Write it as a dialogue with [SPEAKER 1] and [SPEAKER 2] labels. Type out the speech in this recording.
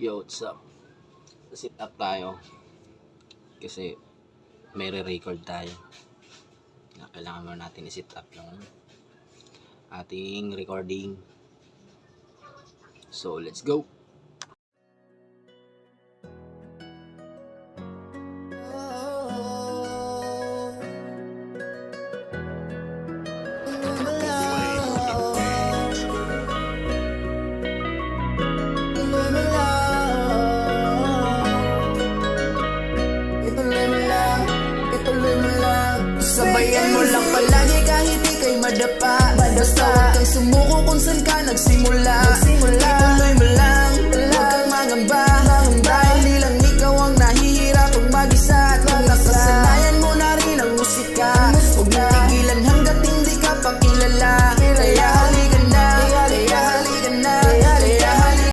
[SPEAKER 1] Yo, what's up? Sit up tayo kasi may re-record tayo. Kailangan mo natin i-sit up yung ating recording. So, let's go!
[SPEAKER 2] Sabayan mo lang palagi kahit ika'y madapa. Basta huwag kang sumuko kung saan ka nagsimula.